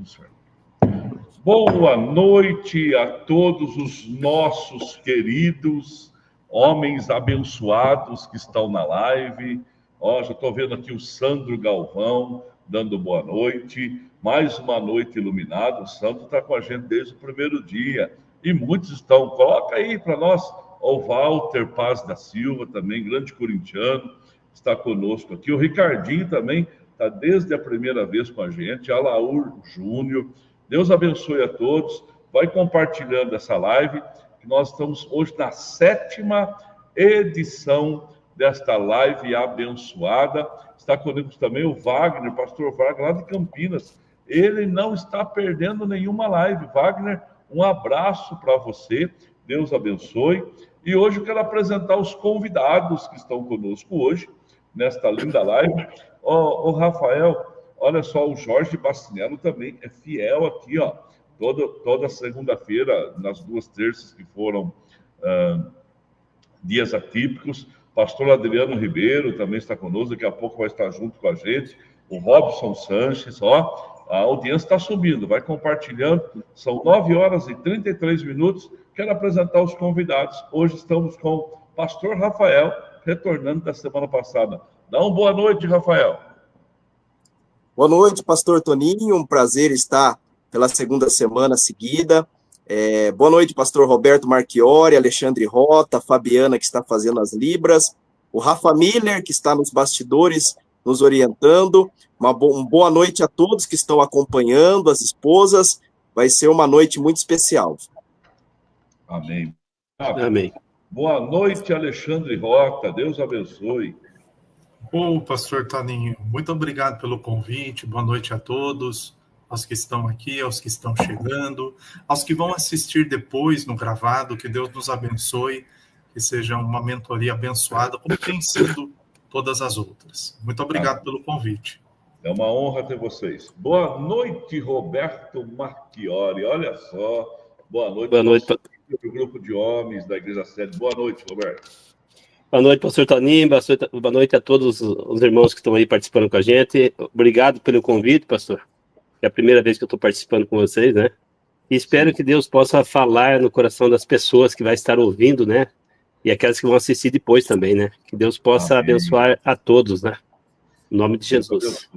certo. Boa noite a todos os nossos queridos homens abençoados que estão na live. Ó, já estou vendo aqui o Sandro Galvão dando boa noite. Mais uma noite iluminada. O Sandro está com a gente desde o primeiro dia. E muitos estão. Coloca aí para nós. O Walter Paz da Silva, também grande corintiano, está conosco aqui. O Ricardinho também está desde a primeira vez com a gente. Alaur Júnior. Deus abençoe a todos. Vai compartilhando essa live, que nós estamos hoje na 7ª edição desta live abençoada. Está conosco também o Wagner, pastor Wagner, lá de Campinas. Ele não está perdendo nenhuma live. Wagner, um abraço para você. Deus abençoe. E hoje eu quero apresentar os convidados que estão conosco hoje, nesta linda live. Ô Rafael, olha só, o Jorge Bastinello também é fiel aqui, ó. Toda segunda-feira, nas 2 terças que foram dias atípicos. Pastor Adriano Ribeiro também está conosco, daqui a pouco vai estar junto com a gente. O Robson Sanches, ó, a audiência está subindo, vai compartilhando. São 9h33. Quero apresentar os convidados. Hoje estamos com o pastor Rafael, retornando da semana passada. Dá uma boa noite, Rafael. Boa noite, pastor Toninho, um prazer estar pela segunda semana seguida. Boa noite, pastor Roberto Marchiori, Alexandre Rota, Fabiana, que está fazendo as libras, o Rafa Miller, que está nos bastidores, nos orientando. Uma boa noite a todos que estão acompanhando, as esposas. Vai ser uma noite muito especial. Amém. Amém. Boa noite, Alexandre Rota. Deus abençoe. Ô, pastor Toninho, muito obrigado pelo convite. Boa noite a todos, aos que estão aqui, aos que estão chegando, aos que vão assistir depois no gravado. Que Deus nos abençoe, que seja uma mentoria abençoada, como tem sido todas as outras. Muito obrigado pelo convite. É uma honra ter vocês. Boa noite, Roberto Marchiori. Olha só. Boa noite. Boa noite. Do grupo de homens da Igreja Sede. Boa noite, Roberto. Boa noite, pastor Toninho. Boa noite a todos os irmãos que estão aí participando com a gente. Obrigado pelo convite, pastor. É a primeira vez que eu estou participando com vocês, né? E espero que Deus possa falar no coração das pessoas que vai estar ouvindo, né? E aquelas que vão assistir depois também, né? Que Deus possa abençoar a todos, né? Em nome de Jesus.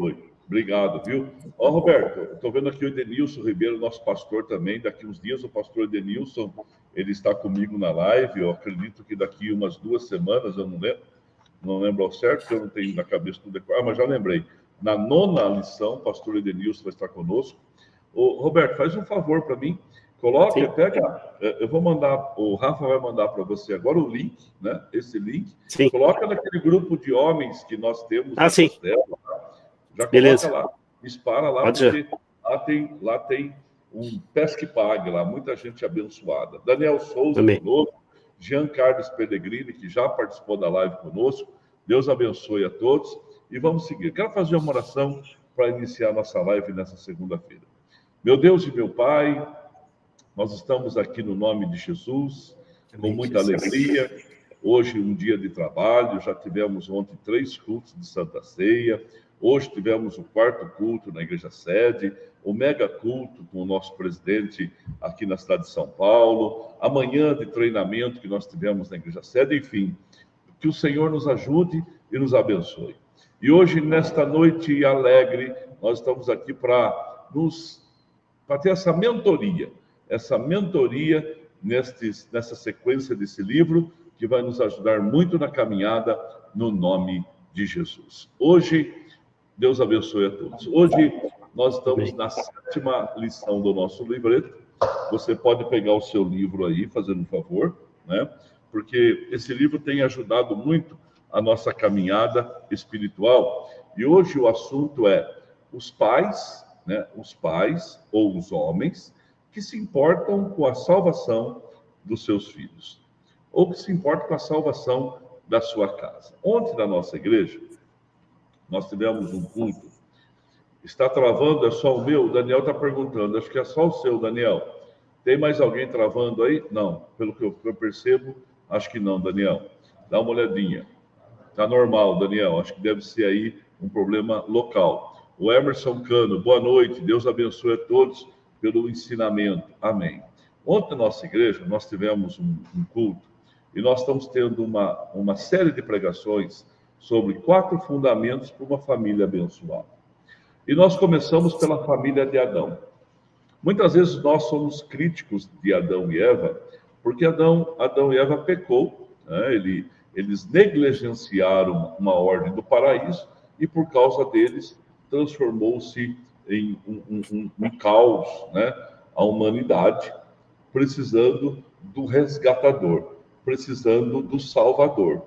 Obrigado, viu? Ó, Roberto, estou vendo aqui o Edenilson Ribeiro, nosso pastor também. Daqui uns dias o pastor Edenilson, ele está comigo na live. Eu acredito que daqui umas 2 semanas, eu não lembro ao certo, porque eu não tenho na cabeça tudo decorado, mas já lembrei. Na 9ª lição, o pastor Edenilson vai estar conosco. Ô, Roberto, faz um favor para mim. Coloque, pega, eu vou mandar, o Rafa vai mandar para você agora o link, né? Esse link. Sim. Coloca naquele grupo de homens que nós temos sim. Tela, tá? Já coloca Beleza. lá, dispara lá, Pode porque lá tem um pesque pague lá, muita gente abençoada. Daniel Souza conosco, Jean Carlos Pellegrini, que já participou da live conosco. Deus abençoe a todos e vamos seguir. Quero fazer uma oração para iniciar nossa live nessa segunda-feira. Meu Deus e meu Pai, nós estamos aqui no nome de Jesus, com muita alegria. Hoje um dia de trabalho, já tivemos ontem 3 cultos de Santa Ceia. Hoje tivemos o 4º culto na Igreja Sede, o mega culto com o nosso presidente aqui na cidade de São Paulo, amanhã de treinamento que nós tivemos na Igreja Sede, enfim, que o Senhor nos ajude e nos abençoe. E hoje, nesta noite alegre, nós estamos aqui para ter essa mentoria nessa sequência desse livro, que vai nos ajudar muito na caminhada no nome de Jesus. Hoje, Deus abençoe a todos. Hoje nós estamos na 7ª lição do nosso livreto. Você pode pegar o seu livro aí, fazendo um favor, né? Porque esse livro tem ajudado muito a nossa caminhada espiritual. E hoje o assunto é os pais, né? Os pais ou os homens que se importam com a salvação dos seus filhos, ou que se importam com a salvação da sua casa. Ontem na nossa igreja, nós tivemos um culto. Está travando? É só o meu? O Daniel está perguntando. Acho que é só o seu, Daniel. Tem mais alguém travando aí? Não. Pelo que eu percebo, acho que não, Daniel. Dá uma olhadinha. Está normal, Daniel. Acho que deve ser aí um problema local. O Emerson Cano, boa noite, Deus abençoe a todos pelo ensinamento. Amém. Ontem, na nossa igreja, nós tivemos um culto e nós estamos tendo uma série de pregações sobre 4 fundamentos para uma família abençoada. E nós começamos pela família de Adão. Muitas vezes nós somos críticos de Adão e Eva, porque Adão e Eva pecou, né? Eles negligenciaram uma ordem do paraíso e por causa deles transformou-se em um caos, né? A humanidade precisando do resgatador, precisando do Salvador.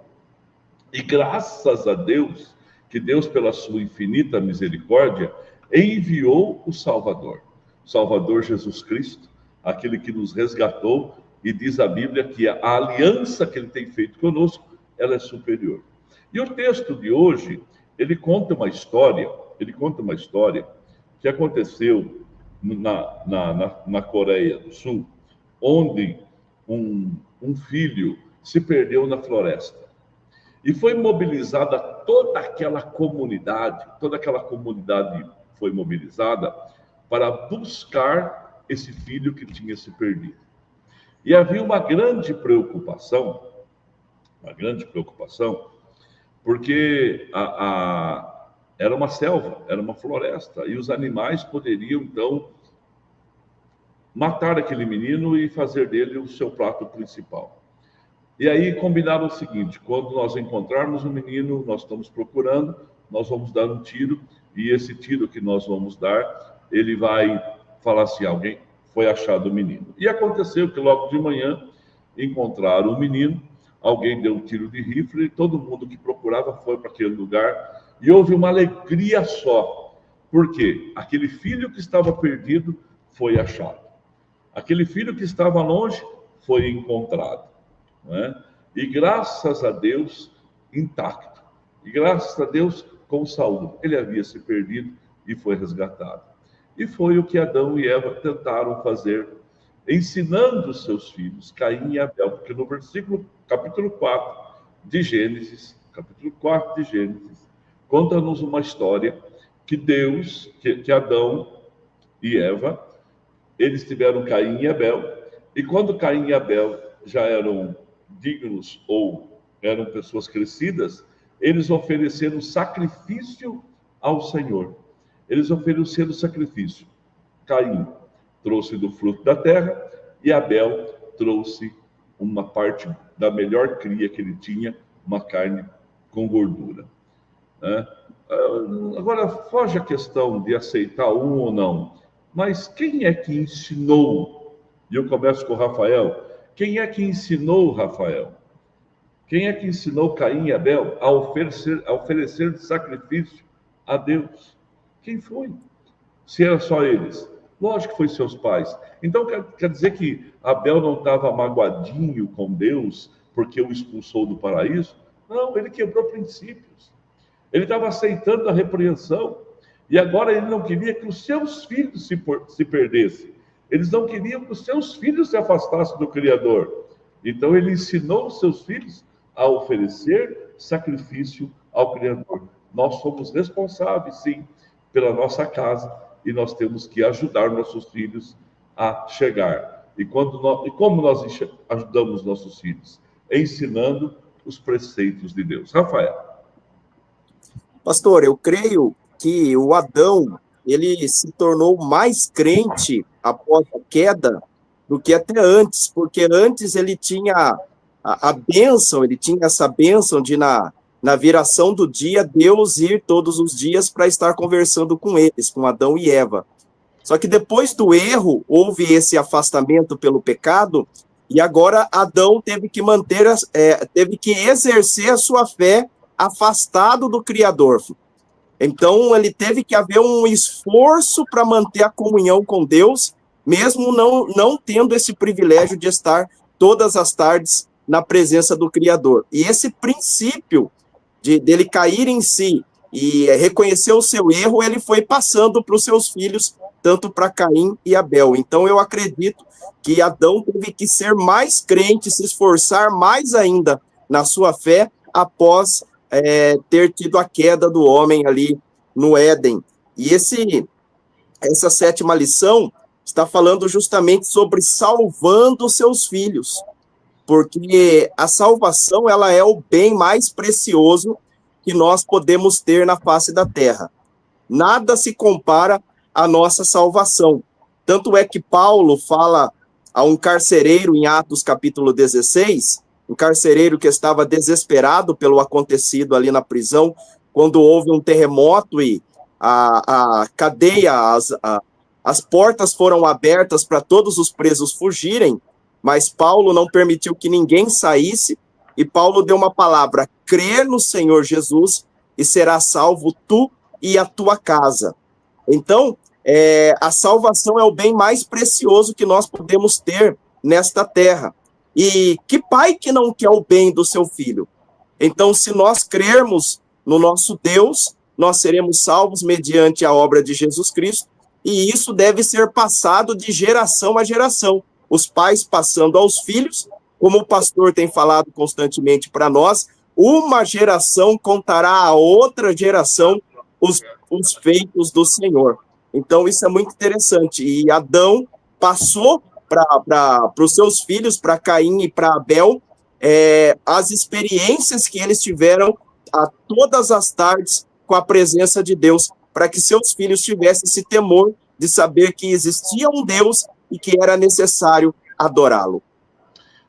E graças a Deus, que Deus, pela sua infinita misericórdia, enviou o Salvador. Salvador Jesus Cristo, aquele que nos resgatou, e diz a Bíblia que a aliança que ele tem feito conosco, ela é superior. E o texto de hoje, ele conta uma história que aconteceu na Coreia do Sul, onde um filho se perdeu na floresta. E foi mobilizada toda aquela comunidade foi mobilizada para buscar esse filho que tinha se perdido. E havia uma grande preocupação, porque era uma selva, era uma floresta, e os animais poderiam, então, matar aquele menino e fazer dele o seu prato principal. E aí combinaram o seguinte: quando nós encontrarmos o menino, nós estamos procurando, nós vamos dar um tiro, e esse tiro que nós vamos dar, ele vai falar assim: alguém foi achado o menino. E aconteceu que logo de manhã encontraram o menino, alguém deu um tiro de rifle, e todo mundo que procurava foi para aquele lugar, e houve uma alegria só, porque aquele filho que estava perdido foi achado. Aquele filho que estava longe foi encontrado. Não é? E graças a Deus, intacto. E graças a Deus, com saúde. Ele havia se perdido e foi resgatado. E foi o que Adão e Eva tentaram fazer, ensinando os seus filhos, Caim e Abel. Porque no capítulo 4 de Gênesis, conta-nos uma história que Deus, que Adão e Eva, eles tiveram Caim e Abel. E quando Caim e Abel já eram dignos ou eram pessoas crescidas, eles ofereceram sacrifício ao Senhor. Eles ofereceram sacrifício. Caim trouxe do fruto da terra e Abel trouxe uma parte da melhor cria que ele tinha, uma carne com gordura. Agora, foge a questão de aceitar um ou não, mas quem é que ensinou? E eu começo com o Rafael. Quem é que ensinou Rafael? Quem é que ensinou Caim e Abel a oferecer sacrifício a Deus? Quem foi? Se era só eles? Lógico que foi seus pais. Então quer dizer que Abel não estava magoadinho com Deus porque o expulsou do paraíso? Não, ele quebrou princípios. Ele estava aceitando a repreensão. E agora ele não queria que os seus filhos se perdessem. Eles não queriam que os seus filhos se afastassem do Criador. Então ele ensinou os seus filhos a oferecer sacrifício ao Criador. Nós somos responsáveis, sim, pela nossa casa, e nós temos que ajudar nossos filhos a chegar. E como nós ajudamos nossos filhos? Ensinando os preceitos de Deus. Rafael. Pastor, eu creio que o Adão, ele se tornou mais crente após a queda do que até antes, porque antes ele tinha a bênção, ele tinha essa bênção de na viração do dia, Deus ir todos os dias para estar conversando com eles, com Adão e Eva. Só que depois do erro, houve esse afastamento pelo pecado, e agora Adão teve que exercer a sua fé afastado do Criador. Então, ele teve que haver um esforço para manter a comunhão com Deus, mesmo não tendo esse privilégio de estar todas as tardes na presença do Criador. E esse princípio dele cair em si e reconhecer o seu erro, ele foi passando para os seus filhos, tanto para Caim e Abel. Então, eu acredito que Adão teve que ser mais crente, se esforçar mais ainda na sua fé, após ter tido a queda do homem ali no Éden. E essa 7ª lição está falando justamente sobre salvando seus filhos, porque a salvação, ela é o bem mais precioso que nós podemos ter na face da terra. Nada se compara à nossa salvação. Tanto é que Paulo fala a um carcereiro em Atos capítulo 16, um carcereiro que estava desesperado pelo acontecido ali na prisão, quando houve um terremoto e a cadeia, as portas foram abertas para todos os presos fugirem, mas Paulo não permitiu que ninguém saísse, e Paulo deu uma palavra: crê no Senhor Jesus e será salvo tu e a tua casa. Então, a salvação é o bem mais precioso que nós podemos ter nesta terra. E que pai que não quer o bem do seu filho? Então, se nós crermos no nosso Deus, nós seremos salvos mediante a obra de Jesus Cristo, e isso deve ser passado de geração a geração. Os pais passando aos filhos, como o pastor tem falado constantemente para nós, uma geração contará a outra geração os feitos do Senhor. Então, isso é muito interessante. E Adão passou para os seus filhos, para Caim e para Abel, as experiências que eles tiveram a todas as tardes com a presença de Deus, para que seus filhos tivessem esse temor de saber que existia um Deus e que era necessário adorá-lo.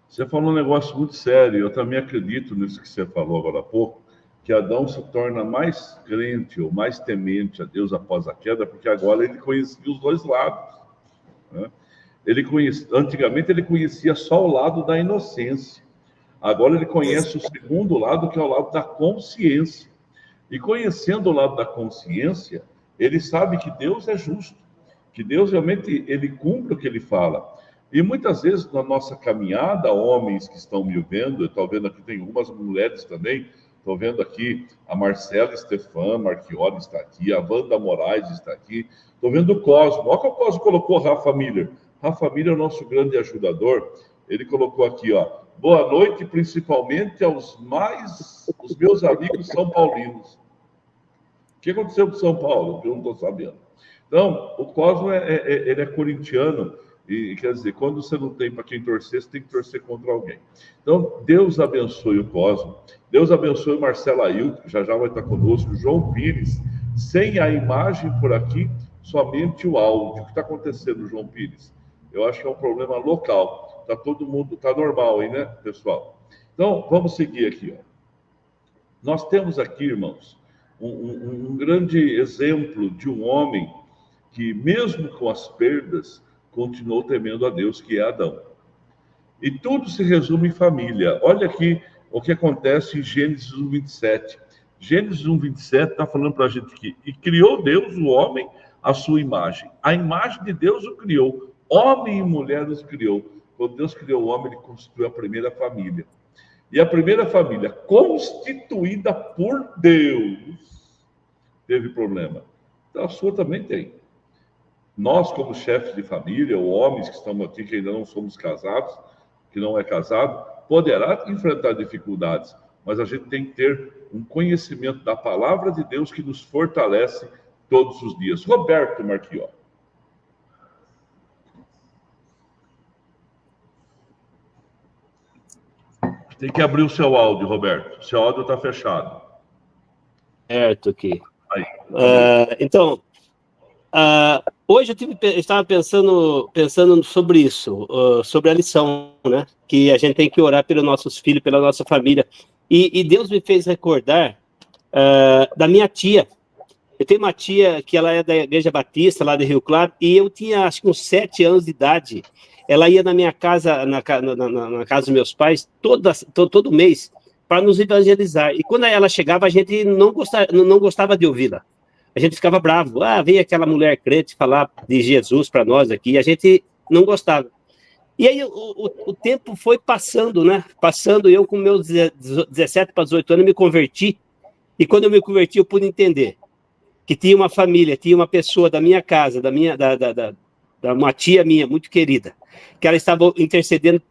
Você falou um negócio muito sério, eu também acredito nisso que você falou agora há pouco, que Adão se torna mais crente ou mais temente a Deus após a queda, porque agora ele conhecia os dois lados, né? Antigamente ele conhecia só o lado da inocência, agora ele conhece o segundo lado, que é o lado da consciência. E conhecendo o lado da consciência, ele sabe que Deus é justo, que Deus realmente ele cumpre o que ele fala. E muitas vezes na nossa caminhada, homens que estão me vendo, eu estou vendo aqui, tem algumas mulheres também, estou vendo aqui a Marcela Stefan Marchiori está aqui, a Wanda Moraes está aqui, estou vendo o Cosmo, olha que o Cosmo colocou Rafa Miller. Rafa Miller é o nosso grande ajudador, ele colocou aqui, ó, boa noite principalmente os meus amigos são paulinos. O que aconteceu com São Paulo? Eu não estou sabendo. Então, o Cosmo ele é corintiano, e quer dizer, quando você não tem para quem torcer, você tem que torcer contra alguém. Então, Deus abençoe o Cosmo, Deus abençoe o Marcelo Ailton, que já vai estar conosco, João Pires, sem a imagem por aqui, somente o áudio. O que está acontecendo, João Pires? Eu acho que é um problema local. Está todo mundo, está normal aí, né, pessoal? Então, vamos seguir aqui, ó. Nós temos aqui, irmãos, um grande exemplo de um homem que, mesmo com as perdas, continuou temendo a Deus, que é Adão. E tudo se resume em família. Olha aqui o que acontece em Gênesis 1:27. Gênesis 1:27 está falando para a gente que e criou Deus o homem à sua imagem. A imagem de Deus o criou. Homem e mulher os criou. Quando Deus criou o homem, ele constituiu a primeira família. E a primeira família, constituída por Deus, teve problema. Então a sua também tem. Nós, como chefes de família, ou homens que estamos aqui, que ainda não somos casados, que não é casado, poderá enfrentar dificuldades, mas a gente tem que ter um conhecimento da palavra de Deus que nos fortalece todos os dias. Roberto Marchiori. Tem que abrir o seu áudio, Roberto. O seu áudio está fechado. Certo, aqui. Aí. Então, hoje eu estava pensando sobre isso, sobre a lição, né? Que a gente tem que orar pelos nossos filhos, pela nossa família. E Deus me fez recordar da minha tia. Eu tenho uma tia que ela é da Igreja Batista, lá de Rio Claro, e eu tinha, acho que uns 7 anos de idade. Ela ia na minha casa, na casa dos meus pais, todo mês, para nos evangelizar. E quando ela chegava, a gente não gostava de ouvi-la. A gente ficava bravo. Veio aquela mulher crente falar de Jesus para nós aqui, e a gente não gostava. E aí o tempo foi passando, né? Passando, eu com meus 17 para 18 anos me converti, e quando eu me converti eu pude entender que tinha uma família, tinha uma pessoa da minha casa, uma tia minha, muito querida, que ela estava intercedendo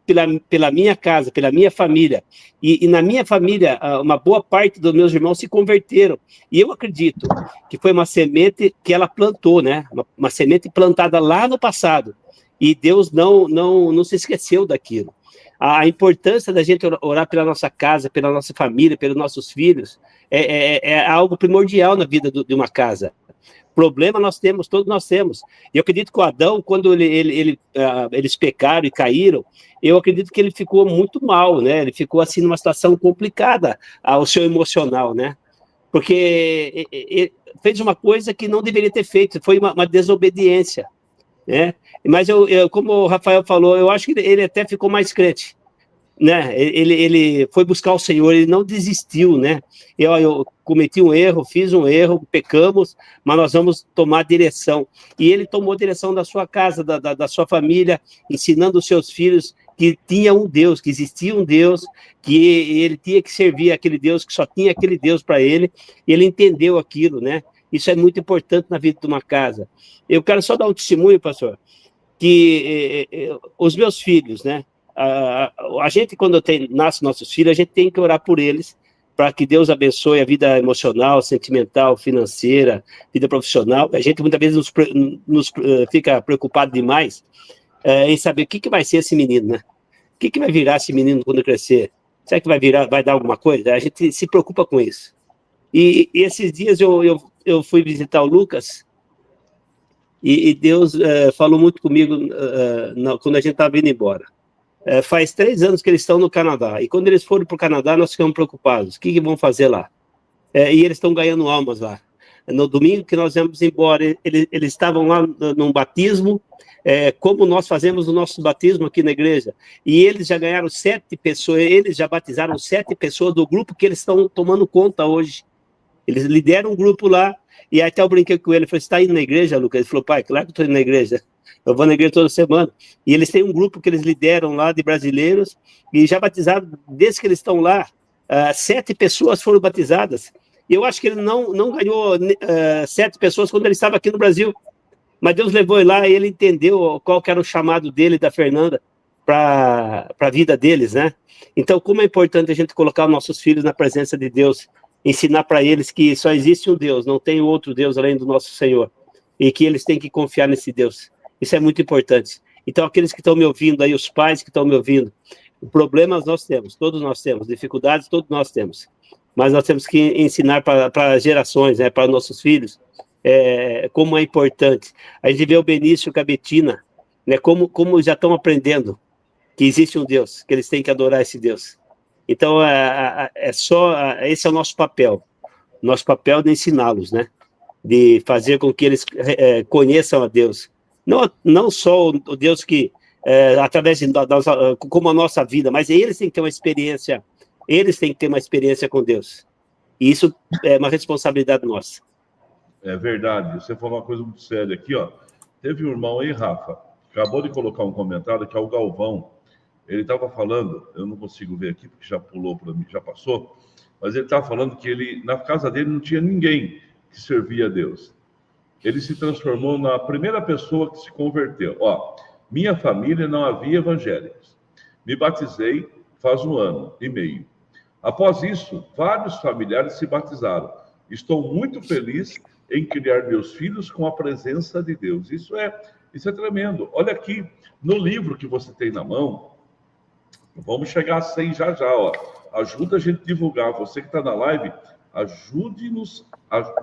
pela minha casa, pela minha família. E na minha família, uma boa parte dos meus irmãos se converteram. E eu acredito que foi uma semente que ela plantou, né? Uma semente plantada lá no passado. E Deus não se esqueceu daquilo. A importância da gente orar pela nossa casa, pela nossa família, pelos nossos filhos, é algo primordial na vida de uma casa. Problema nós temos, todos nós temos. E eu acredito que o Adão, quando eles pecaram e caíram, eu acredito que ele ficou muito mal, né? Ele ficou assim numa situação complicada ao seu emocional, né? Porque ele fez uma coisa que não deveria ter feito, foi uma desobediência, né? Mas como o Rafael falou, eu acho que ele até ficou mais crente, né? Ele foi buscar o Senhor, ele não desistiu, né? Eu cometi um erro, fiz um erro, pecamos, mas nós vamos tomar direção. E ele tomou direção da sua casa, da sua família, ensinando os seus filhos que tinha um Deus, que existia um Deus, que ele tinha que servir aquele Deus, que só tinha aquele Deus para ele, e ele entendeu aquilo, né? Isso é muito importante na vida de uma casa. Eu quero só dar um testemunho, pastor, que os meus filhos, né? A gente, quando nasce nossos filhos, a gente tem que orar por eles, para que Deus abençoe a vida emocional, sentimental, financeira, vida profissional. A gente muitas vezes fica preocupado demais em saber o que vai ser esse menino, né? O que vai virar esse menino quando crescer? Será que vai dar alguma coisa? A gente se preocupa com isso. E esses dias eu fui visitar o Lucas, e Deus falou muito comigo quando a gente estava indo embora. Faz 3 anos que eles estão no Canadá, e quando eles foram para o Canadá, nós ficamos preocupados. O que vão fazer lá? E eles estão ganhando almas lá. No domingo que nós íamos embora, eles estavam lá num batismo, como nós fazemos o nosso batismo aqui na igreja, e eles já ganharam 7 pessoas, eles já batizaram 7 pessoas do grupo que eles estão tomando conta hoje. Eles lideram um grupo lá, e até eu brinquei com ele, falei, você está indo na igreja, Lucas? Ele falou, pai, claro que eu estou indo na igreja. Eu vou na igreja toda semana. E eles têm um grupo que eles lideram lá de brasileiros, e já batizaram, desde que eles estão lá, 7 pessoas foram batizadas. E eu acho que ele não ganhou 7 pessoas quando ele estava aqui no Brasil. Mas Deus levou ele lá e ele entendeu qual que era o chamado dele e da Fernanda para a vida deles, né? Então, como é importante a gente colocar os nossos filhos na presença de Deus, ensinar para eles que só existe um Deus, não tem outro Deus além do nosso Senhor, e que eles têm que confiar nesse Deus. Isso é muito importante. Então, aqueles que estão me ouvindo aí, os pais que estão me ouvindo, problemas nós temos, todos nós temos, dificuldades todos nós temos, mas nós temos que ensinar para gerações, né, para nossos filhos, como é importante. A gente vê o Benício e a Betina, né, como já estão aprendendo que existe um Deus, que eles têm que adorar esse Deus. Então, esse é o nosso papel de ensiná-los, né, de fazer com que eles conheçam a Deus. Não só o Deus que, através como a nossa vida, mas eles têm que ter uma experiência, com Deus. E isso é uma responsabilidade nossa. É verdade. Você falou uma coisa muito séria aqui, ó. Teve um irmão aí, Rafa, acabou de colocar um comentário, que é o Galvão. Ele estava falando, eu não consigo ver aqui, porque já pulou para mim, já passou, mas ele estava falando que na casa dele não tinha ninguém que servia a Deus. Ele se transformou na primeira pessoa que se converteu. Ó, minha família não havia evangélicos. Me batizei faz 1 ano e meio. Após isso, vários familiares se batizaram. Estou muito feliz em criar meus filhos com a presença de Deus. Isso é tremendo. Olha aqui, no livro que você tem na mão, vamos chegar a 100 já, ó. Ajuda a gente a divulgar. Você que está na live,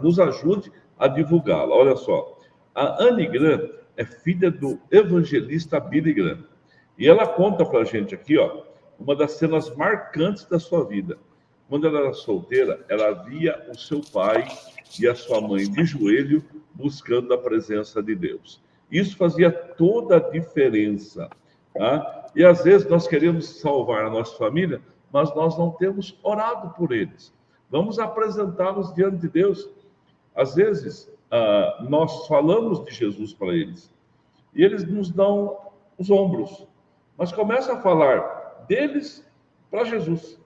nos ajude a divulgá-la. Olha só, a Anne Grant é filha do evangelista Billy Graham. E ela conta para a gente aqui, ó, uma das cenas marcantes da sua vida. Quando ela era solteira, ela via o seu pai e a sua mãe de joelho buscando a presença de Deus. Isso fazia toda a diferença, tá? E às vezes nós queremos salvar a nossa família, mas nós não temos orado por eles. Vamos apresentá-los diante de Deus. Às vezes, nós falamos de Jesus para eles, e eles nos dão os ombros, mas começa a falar deles para Jesus.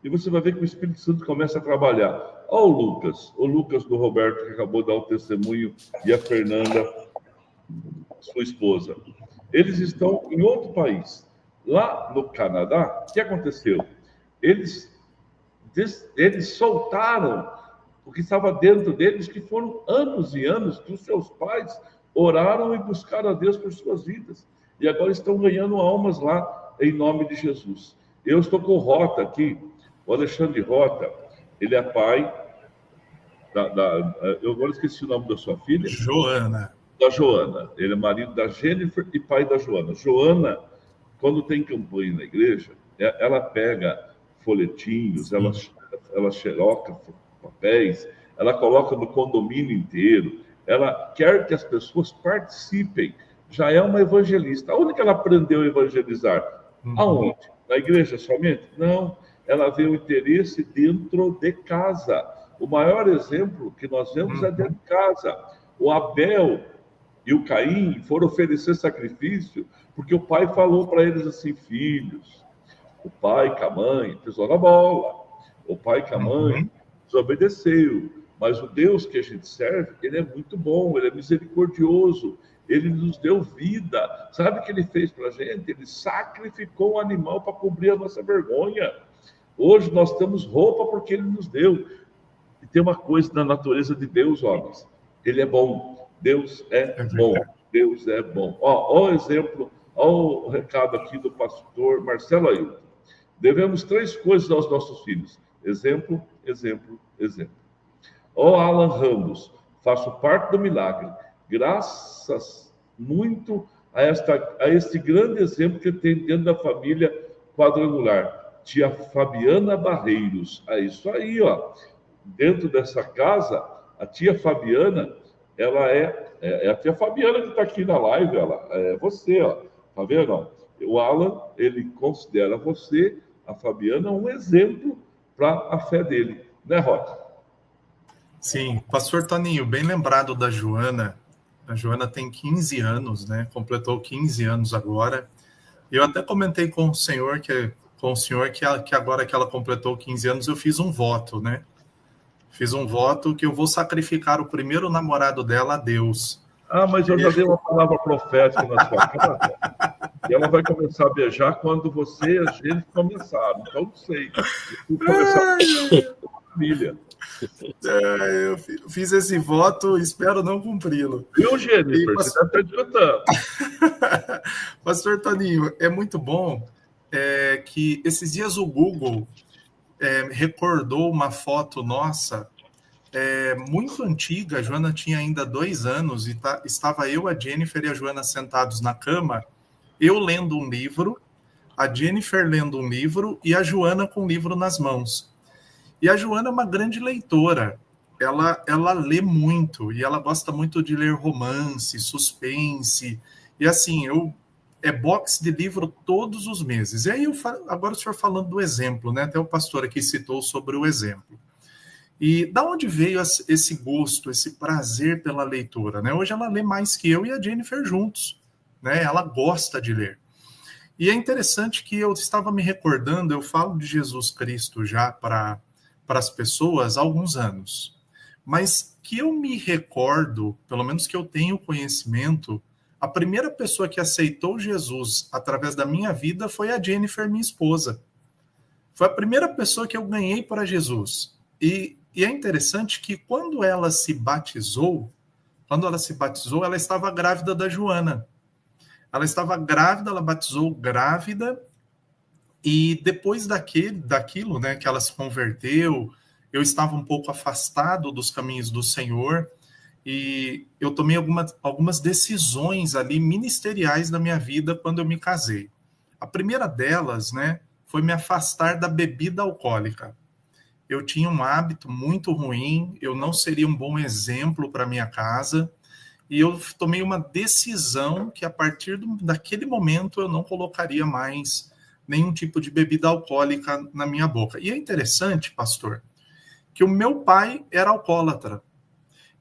E você vai ver que o Espírito Santo começa a trabalhar. Olha o Lucas do Roberto, que acabou de dar o testemunho, e a Fernanda. sua esposa. Eles estão em outro país. Lá no Canadá, o que aconteceu? Eles soltaram o que estava dentro deles, que foram anos e anos que os seus pais oraram e buscaram a Deus por suas vidas. E agora estão ganhando almas lá, em nome de Jesus. Eu estou com o Rota aqui, o Alexandre Rota, ele é pai eu agora esqueci o nome da sua filha. Joana. Da Joana. Ele é marido da Jennifer e pai da Joana. Joana, quando tem campanha na igreja, ela pega folhetinhos, ela xeroca papéis, ela coloca no condomínio inteiro, ela quer que as pessoas participem. Já é uma evangelista. Aonde que ela aprendeu a evangelizar? Aonde? Na igreja somente? Não. Ela vê o interesse dentro de casa. O maior exemplo que nós vemos é dentro de casa. O Abel e o Caim foram oferecer sacrifício porque o pai falou para eles assim: filhos, o pai com a mãe pisou na bola, o pai com a mãe desobedeceu, mas o Deus que a gente serve, ele é muito bom, ele é misericordioso, ele nos deu vida. Sabe o que ele fez para a gente? Ele sacrificou um animal para cobrir a nossa vergonha. Hoje nós temos roupa porque ele nos deu. E tem uma coisa na natureza de Deus, homens. Ele é bom. Deus é bom. Deus é bom. Ó o exemplo, ó o recado aqui do pastor Marcelo Ailton. Devemos 3 coisas aos nossos filhos: exemplo, exemplo, exemplo. Ó Alan Ramos, faço parte do milagre, graças muito a este grande exemplo que tem dentro da família quadrangular. Tia Fabiana Barreiros. É isso aí, ó. Dentro dessa casa, a tia Fabiana, ela é a tia Fabiana que está aqui na live, ela é você, ó. Tá vendo? O Alan, ele considera você, a Fabiana, um exemplo para a fé dele, né, Rota? Sim, pastor Toninho, bem lembrado da Joana. A Joana tem 15 anos, né? Completou 15 anos agora. Eu até comentei com o senhor que agora que ela completou 15 anos, eu fiz um voto, né? Fiz um voto que eu vou sacrificar o primeiro namorado dela a Deus. Ah, mas eu já dei uma palavra profética na sua casa. E ela vai começar a beijar quando você e a gente começaram. Então, não sei. Eu começar com a família. Eu fiz esse voto, espero não cumpri-lo. Viu, Jennifer? Você está escutando. Pastor Toninho, é muito bom que esses dias o Google recordou uma foto nossa muito antiga. A Joana tinha ainda 2 anos e estava eu, a Jennifer e a Joana sentados na cama, eu lendo um livro, a Jennifer lendo um livro e a Joana com o livro nas mãos. E a Joana é uma grande leitora, ela lê muito e ela gosta muito de ler romance, suspense, e assim, box de livro todos os meses. E aí, agora o senhor falando do exemplo, né? Até o pastor aqui citou sobre o exemplo. E da onde veio esse gosto, esse prazer pela leitura, né? Hoje ela lê mais que eu e a Jennifer juntos, né? Ela gosta de ler. E é interessante que eu estava me recordando, eu falo de Jesus Cristo já para as pessoas há alguns anos, mas que eu me recordo, pelo menos que eu tenho conhecimento, a primeira pessoa que aceitou Jesus através da minha vida foi a Jennifer, minha esposa. Foi a primeira pessoa que eu ganhei para Jesus. E é interessante que quando ela se batizou, ela estava grávida da Joana. Ela estava grávida, ela batizou grávida, e depois daquilo, né, que ela se converteu, eu estava um pouco afastado dos caminhos do Senhor, e eu tomei algumas decisões ali ministeriais na minha vida quando eu me casei. A primeira delas, né, foi me afastar da bebida alcoólica. Eu tinha um hábito muito ruim, eu não seria um bom exemplo para minha casa, e eu tomei uma decisão que a partir daquele momento eu não colocaria mais nenhum tipo de bebida alcoólica na minha boca. E é interessante, pastor, que o meu pai era alcoólatra.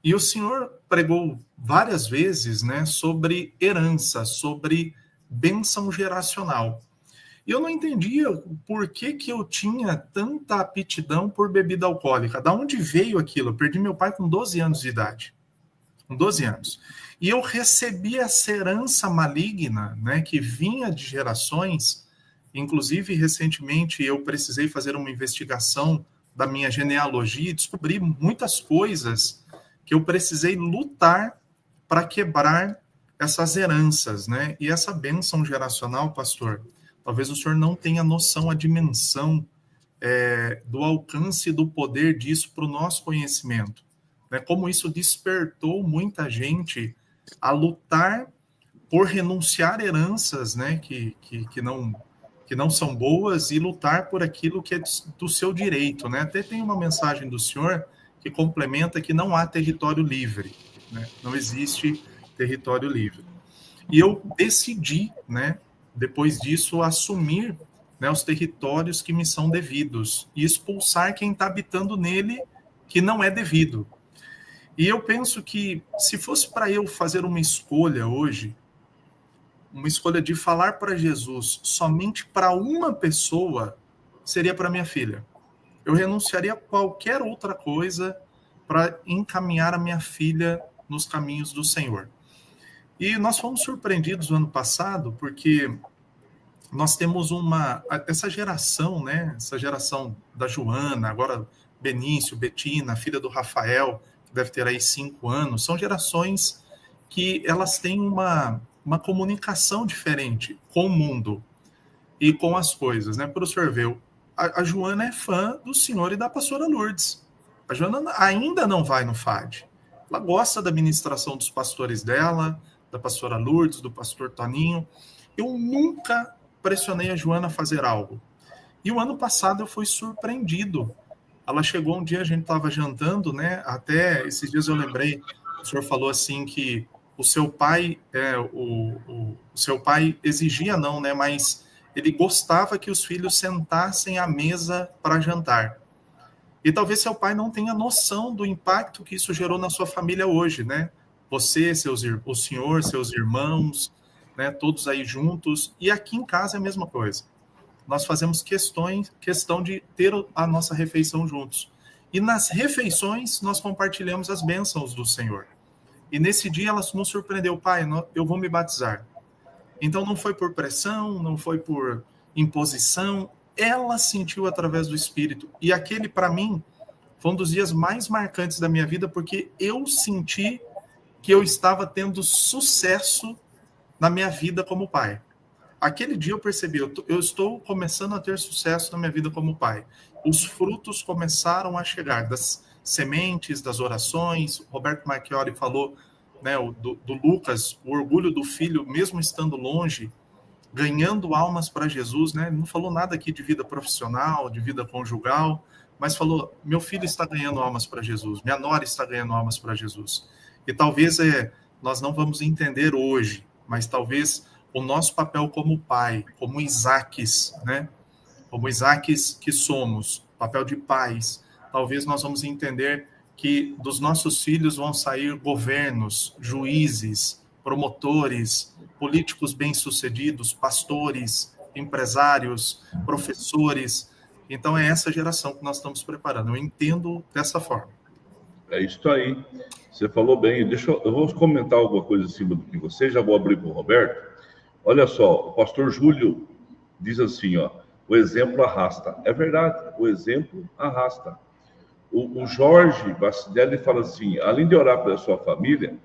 E o senhor pregou várias vezes, né, sobre herança, sobre bênção geracional. E eu não entendia por que eu tinha tanta aptidão por bebida alcoólica. Da onde veio aquilo? Eu perdi meu pai com 12 anos de idade. com 12 anos. E eu recebi essa herança maligna, né, que vinha de gerações. Inclusive, recentemente, eu precisei fazer uma investigação da minha genealogia e descobri muitas coisas que eu precisei lutar para quebrar essas heranças, né? E essa bênção geracional, pastor, talvez o senhor não tenha noção, a dimensão do alcance e do poder disso para o nosso conhecimento, né? Como isso despertou muita gente a lutar por renunciar heranças, né? Que não são boas, e lutar por aquilo que é do seu direito, né? Até tem uma mensagem do senhor que complementa que não há território livre, né? Não existe território livre. E eu decidi, né, depois disso, assumir, né, os territórios que me são devidos e expulsar quem está habitando nele que não é devido. E eu penso que, se fosse para eu fazer uma escolha hoje, uma escolha de falar para Jesus somente para uma pessoa, seria para minha filha. Eu renunciaria a qualquer outra coisa para encaminhar a minha filha nos caminhos do Senhor. E nós fomos surpreendidos no ano passado, porque nós temos essa geração, né? Essa geração da Joana, agora Benício, Betina, filha do Rafael, que deve ter aí 5 anos, são gerações que elas têm uma comunicação diferente com o mundo e com as coisas, né? Para o senhor ver, a Joana é fã do senhor e da pastora Lourdes. A Joana ainda não vai no FAD. Ela gosta da ministração dos pastores dela, da pastora Lourdes, do pastor Toninho. Eu nunca pressionei a Joana a fazer algo. E o ano passado eu fui surpreendido. Ela chegou um dia, a gente estava jantando, né? Até esses dias eu lembrei, o senhor falou assim que o seu pai, o seu pai exigia não, né? Mas ele gostava que os filhos sentassem à mesa para jantar. E talvez seu pai não tenha noção do impacto que isso gerou na sua família hoje, né? Você, o senhor, seus irmãos, né? Todos aí juntos. E aqui em casa é a mesma coisa. Nós fazemos questão de ter a nossa refeição juntos. E nas refeições nós compartilhamos as bênçãos do Senhor. E nesse dia ela nos surpreendeu: pai, eu vou me batizar. Então não foi por pressão, não foi por imposição, ela sentiu através do Espírito. E aquele, para mim, foi um dos dias mais marcantes da minha vida, porque eu senti que eu estava tendo sucesso na minha vida como pai. Aquele dia eu percebi, eu estou começando a ter sucesso na minha vida como pai. Os frutos começaram a chegar, das sementes, das orações. O Roberto Marchiori falou, né, do Lucas, o orgulho do filho, mesmo estando longe, ganhando almas para Jesus, né? Ele não falou nada aqui de vida profissional, de vida conjugal, mas falou: meu filho está ganhando almas para Jesus, minha nora está ganhando almas para Jesus. E talvez nós não vamos entender hoje, mas talvez o nosso papel como pai, como Isaques, né? Como Isaques que somos, papel de pais, talvez nós vamos entender que dos nossos filhos vão sair governos, juízes, promotores, políticos bem-sucedidos, pastores, empresários, professores. Então é essa geração que nós estamos preparando. Eu entendo dessa forma. É isso aí. Você falou bem. Eu vou comentar alguma coisa em cima do que você, já vou abrir para o Roberto. Olha só, o pastor Júlio diz assim, ó: o exemplo arrasta. É verdade, o exemplo arrasta. O Jorge Bastidelli fala assim: além de orar pela sua família,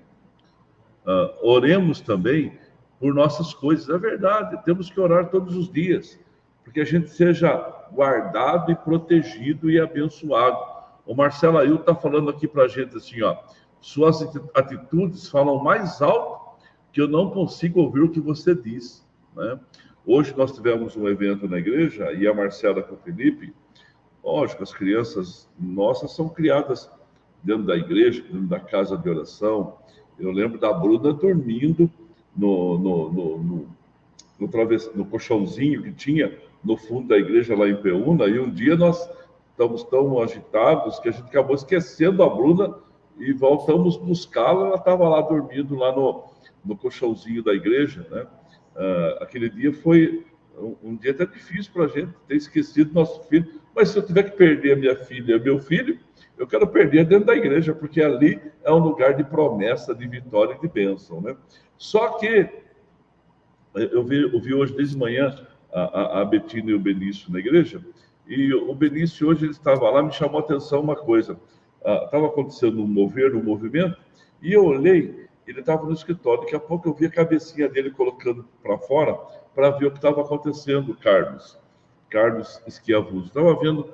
oremos também por nossas coisas. É verdade, temos que orar todos os dias, porque a gente seja guardado e protegido e abençoado. O Marcelo Ailton está falando aqui para a gente assim, ó: suas atitudes falam mais alto que eu não consigo ouvir o que você diz, né? Hoje nós tivemos um evento na igreja e a Marcela com o Felipe, lógico, as crianças nossas são criadas dentro da igreja, dentro da casa de oração. Eu lembro da Bruna dormindo no colchãozinho que tinha no fundo da igreja lá em Peúna, e um dia nós estamos tão agitados que a gente acabou esquecendo a Bruna e voltamos buscá-la. Ela estava lá dormindo lá no colchãozinho da igreja, né? Aquele dia foi um dia até difícil para a gente ter esquecido nosso filho, mas se eu tiver que perder a minha filha e meu filho, Eu quero perder dentro da igreja, porque ali é um lugar de promessa, de vitória e de bênção, né? Só que eu vi hoje desde manhã a Betina e o Benício na igreja, e o Benício hoje ele estava lá, me chamou a atenção uma coisa. Estava acontecendo um movimento, e eu olhei, ele estava no escritório, daqui a pouco eu vi a cabecinha dele colocando para fora, para ver o que estava acontecendo, Carlos Schiavuzzi. Estava vendo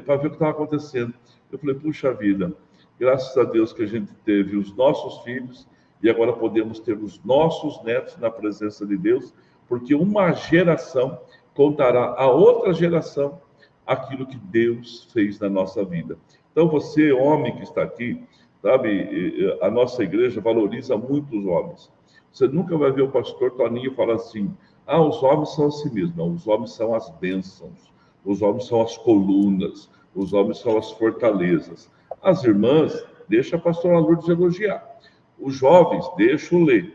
para ver o que estava acontecendo. Eu falei, puxa vida, graças a Deus que a gente teve os nossos filhos e agora podemos ter os nossos netos na presença de Deus, porque uma geração contará a outra geração aquilo que Deus fez na nossa vida. Então você, homem que está aqui, sabe, a nossa igreja valoriza muito os homens. Você nunca vai ver o pastor Toninho falar assim, os homens são assim mesmo. Não, os homens são as bênçãos, os homens são as colunas, os homens são as fortalezas. As irmãs, deixa a pastora Lourdes elogiar. Os jovens, deixa o Lê.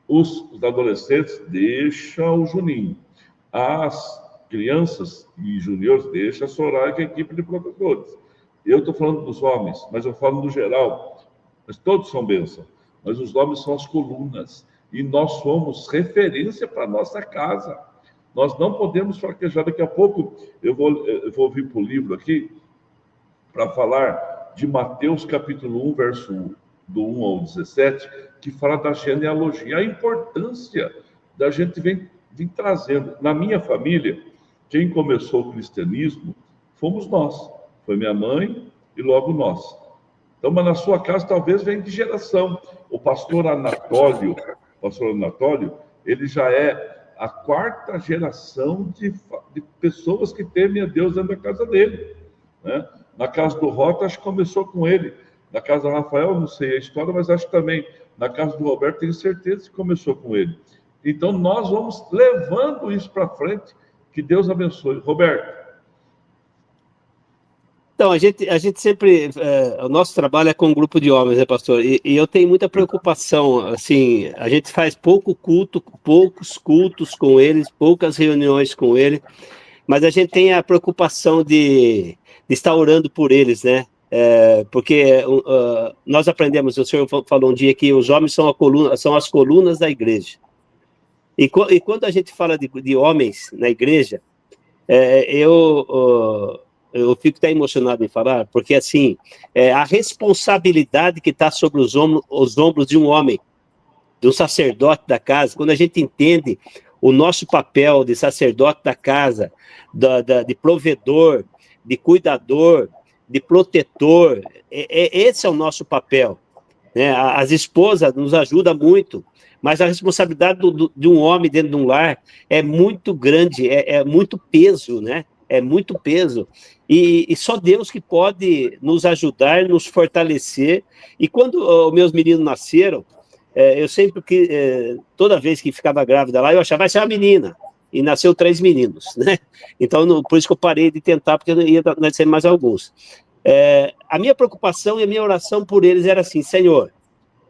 Os adolescentes, deixa o Juninho. As crianças e juniores, deixa a Soraya, que é a equipe de professores. Eu estou falando dos homens, mas eu falo no geral. Mas todos são bênçãos. Mas os homens são as colunas. E nós somos referência para a nossa casa. Nós não podemos fraquejar. Daqui a pouco eu vou vir para o livro aqui para falar de Mateus capítulo 1, verso do 1 ao 17, que fala da genealogia, a importância da gente vir trazendo. Na minha família, quem começou o cristianismo fomos nós. Foi minha mãe e logo nós. Então, mas na sua casa talvez venha de geração. O pastor Anatólio, ele já é a 4ª geração de pessoas que temem a Deus dentro da casa dele, né? Na casa do Rota, acho que começou com ele. Na casa do Rafael, não sei a história, mas acho que também. Na casa do Roberto, tenho certeza que começou com ele. Então, nós vamos levando isso para frente. Que Deus abençoe. Roberto. Então, a gente sempre... o nosso trabalho é com um grupo de homens, né, pastor? E eu tenho muita preocupação, assim, a gente faz poucos cultos com eles, poucas reuniões com eles, mas a gente tem a preocupação de estar orando por eles, né? Porque nós aprendemos, o senhor falou um dia que os homens são as colunas da igreja. E quando a gente fala de homens na igreja, eu fico até emocionado em falar, porque assim, a responsabilidade que está sobre os ombros de um homem, de um sacerdote da casa, quando a gente entende o nosso papel de sacerdote da casa, de provedor, de cuidador, de protetor, esse é o nosso papel, né? As esposas nos ajudam muito, mas a responsabilidade de um homem dentro de um lar é muito grande, é muito peso, né? É muito peso, e só Deus que pode nos ajudar, nos fortalecer. E quando os meus meninos nasceram, eu sempre, toda vez que ficava grávida lá, eu achava, vai ser uma menina, e nasceu 3 meninos, né? Então, por isso que eu parei de tentar, porque ia nascer mais alguns. A minha preocupação e a minha oração por eles era assim, Senhor,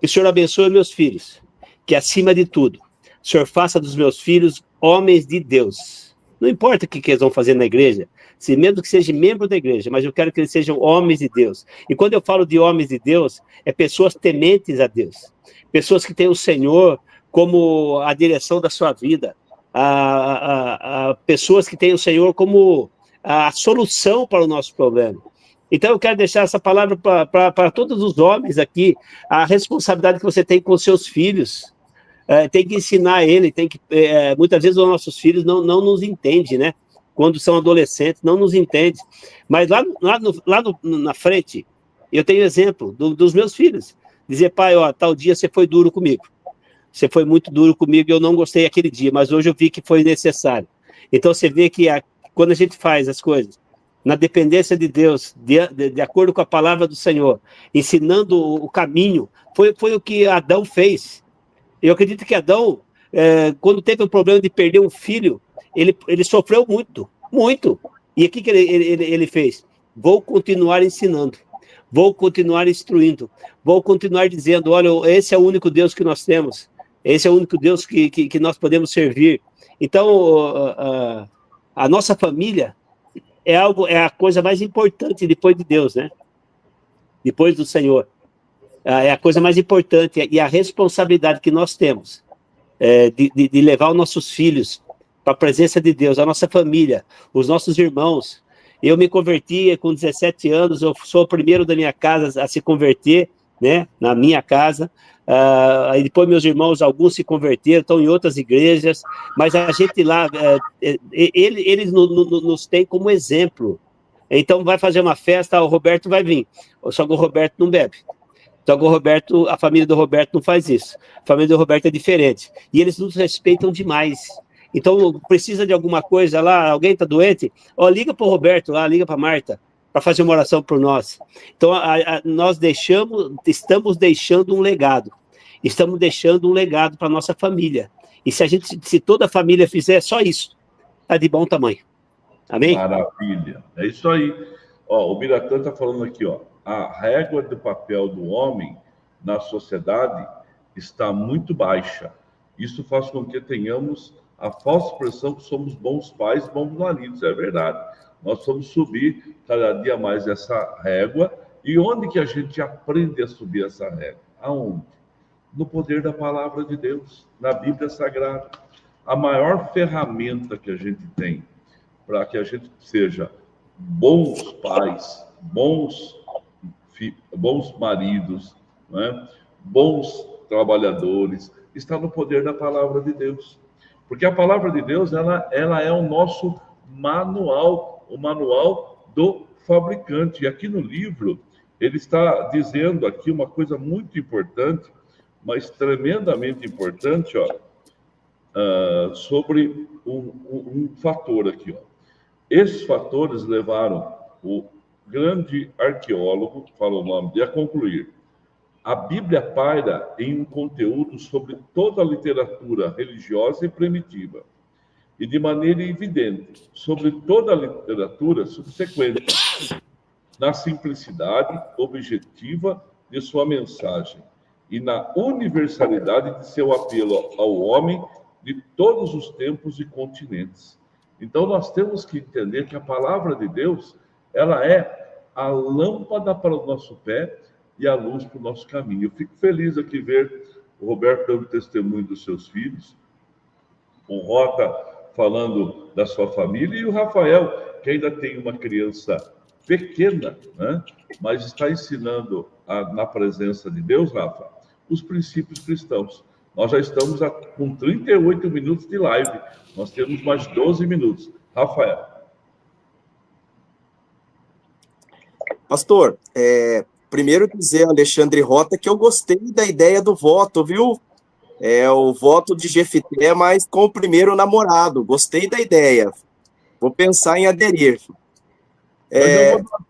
que o Senhor abençoe meus filhos, que acima de tudo, o Senhor faça dos meus filhos homens de Deus. Não importa o que eles vão fazer na igreja, se mesmo que seja membro da igreja, mas eu quero que eles sejam homens de Deus. E quando eu falo de homens de Deus, é pessoas tementes a Deus, pessoas que têm o Senhor como a direção da sua vida, pessoas que têm o Senhor como a solução para o nosso problema. Então eu quero deixar essa palavra para todos os homens aqui, a responsabilidade que você tem com os seus filhos. Tem que ensinar ele, muitas vezes os nossos filhos não nos entendem, né? Quando são adolescentes, não nos entendem. Mas lá na frente, eu tenho exemplo dos meus filhos. Dizer, pai, tal dia você foi duro comigo. Você foi muito duro comigo e eu não gostei aquele dia, mas hoje eu vi que foi necessário. Então você vê que quando a gente faz as coisas na dependência de Deus, de acordo com a palavra do Senhor, ensinando o caminho, foi o que Adão fez. Eu acredito que Adão, quando teve o problema de perder um filho, ele sofreu muito, muito. E o que ele fez? Vou continuar ensinando, vou continuar instruindo, vou continuar dizendo, olha, esse é o único Deus que nós temos, esse é o único Deus que nós podemos servir. Então, a nossa família é a coisa mais importante depois de Deus, né? depois do Senhor. É a coisa mais importante e a responsabilidade que nós temos de levar os nossos filhos para a presença de Deus, a nossa família, os nossos irmãos. Eu me converti com 17 anos, eu sou o primeiro da minha casa a se converter, né, na minha casa. Aí depois meus irmãos, alguns se converteram, estão em outras igrejas, mas a gente lá, eles nos têm como exemplo. Então vai fazer uma festa, o Roberto vai vir, só que o Roberto não bebe. Só que o Roberto, a família do Roberto não faz isso. A família do Roberto é diferente. E eles nos respeitam demais. Então, precisa de alguma coisa lá, alguém está doente, liga para o Roberto lá, liga para a Marta, para fazer uma oração por nós. Então, nós estamos deixando um legado. Estamos deixando um legado para a nossa família. E se toda a família fizer só isso, está de bom tamanho. Amém? Maravilha. É isso aí. O Biratã está falando aqui, a régua do papel do homem na sociedade está muito baixa. Isso faz com que tenhamos a falsa impressão que somos bons pais, bons maridos. É verdade. Nós vamos subir cada dia mais essa régua. E onde que a gente aprende a subir essa régua? Aonde? No poder da palavra de Deus, na Bíblia Sagrada. A maior ferramenta que a gente tem para que a gente seja bons pais, bons maridos, né? Bons trabalhadores, está no poder da palavra de Deus. Porque a palavra de Deus, ela é o nosso manual, o manual do fabricante. E aqui no livro, ele está dizendo aqui uma coisa muito importante, mas tremendamente importante, sobre um fator aqui. Esses fatores levaram o grande arqueólogo, fala o nome, a concluir: a Bíblia paira em um conteúdo sobre toda a literatura religiosa e primitiva, e de maneira evidente, sobre toda a literatura subsequente, na simplicidade objetiva de sua mensagem e na universalidade de seu apelo ao homem de todos os tempos e continentes. Então, nós temos que entender que a palavra de Deus, ela é a lâmpada para o nosso pé e a luz para o nosso caminho. Eu fico feliz aqui ver o Roberto dando testemunho dos seus filhos, o Rota falando da sua família, e o Rafael, que ainda tem uma criança pequena, né? Mas está ensinando na presença de Deus, Rafa, os princípios cristãos. Nós já estamos com 38 minutos de live. Nós temos mais 12 minutos. Rafael. Pastor, primeiro dizer, Alexandre Rota, que eu gostei da ideia do voto, viu? O voto de Jefité, mas com o primeiro namorado. Gostei da ideia. Vou pensar em aderir.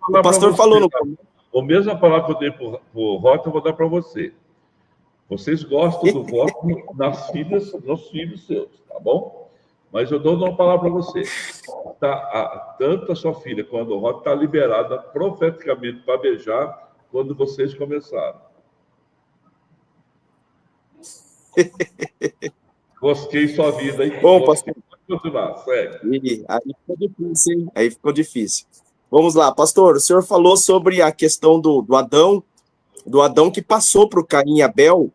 O pastor falou no começo. A mesma palavra que eu dei para o Rota, eu vou dar para você. Vocês gostam do voto nas filhas, nos filhos seus, tá bom? Mas eu dou uma palavra para você. Tanto a sua filha quanto o Rota está liberada profeticamente para beijar quando vocês começaram. Gostei sua vida, hein? Bom, pastor. Continuar, segue. Aí ficou difícil, hein? Aí ficou difícil. Vamos lá, pastor. O senhor falou sobre a questão do Adão que passou para o Caim e Abel,